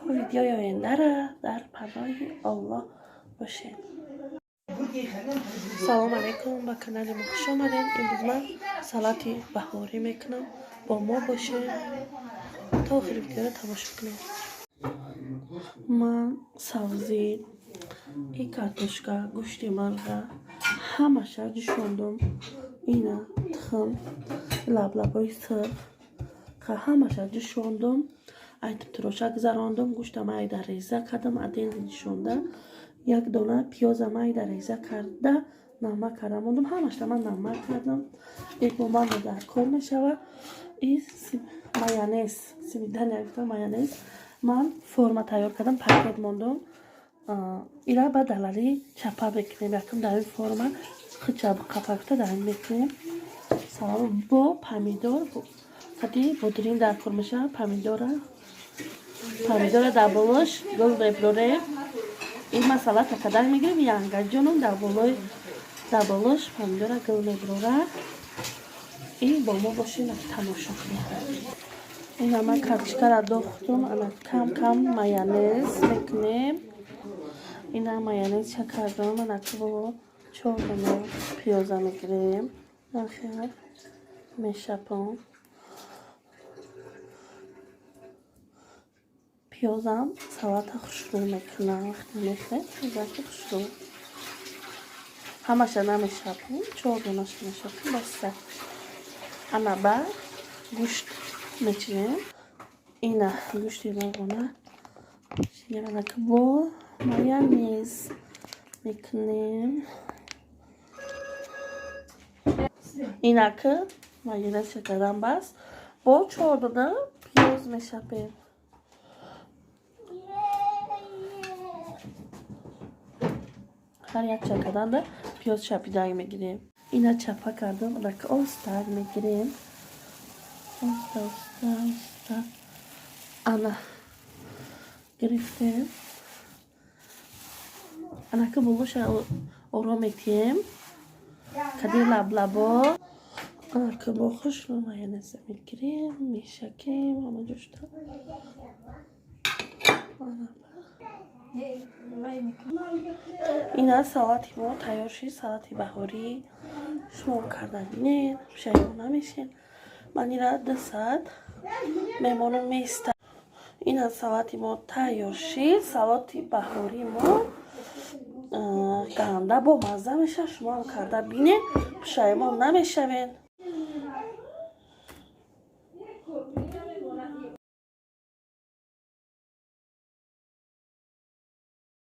ویدیوی آینده را در پناه الله باشین. سلام علیکم، با کانال ما خوش آمدین. امروز من سالاد بهاری میکنم، با ما باشین تا آخر ویدیو را تماشا کنید. من سبزی، این کارتوشکا، گوشت مرغ همش را جوشاندم. اینا تخم، لبلبای سرخ همش را جوشاندم. ایت تروشک زراندم، گوشتم ایده ریزه کردم، ادین جوشانده. یک دانه پیازم ایده ریزه کرده نمک کردم، همش من نمک کردم. یک مومن در کار میشود. این مایونز، سمیدن یک مایونز من فرم تیار کردم، پاکت موندم. اینا با دلالی چپا بکنیم، یکم در این فرم خچاب قپاکتا در این میکنیم. سلام با پامیدور کدی بودرین در کار میشه. پامیدور دبولش گل ببریم. این مسئله تکدر میگیریم یانگا جونم دبولش پامیدور گل ببره. این با ما باشین تماشا کنید. این من کارچکا را دوختم، انا کم کم مایونز میکنیم. این مایونز چه کردم، انا که با چوبنا پیازا میگیریم. آخر میشپم. پیازم سالاد خوشرو میکنم. وقتی میکنم پیازم خوشرو همش نمیشپم، چوبناش میشپم بسته. اما بعد گوشت میچینیم. اینا گوشتی مرغونه شیرانه که با مایونز میکنیم. اینا که مایونز شکردم بس با چوبنا پیاز میشپیم. هر یک چکدن ده پیاز چپیدن میگیریم. اینا چپا کردم، انا که آستر میگیریم. آستا انا گرفتیم. انا که بولش رو میکنیم کدی لبلبا. انا که با خوش رو مایونز میگیریم میشکیم. اما جوشتا اینا سالاد ما تیار شد. سالاد بهاری شما کردنین شیران نمیشین. من اینا 2 ساعت میمونم میسته. اینا سالاد ما تیار شد. سالاد بهاری ما گنده با مزه میشه. شما هم کرده بینین شیران نمیشوین.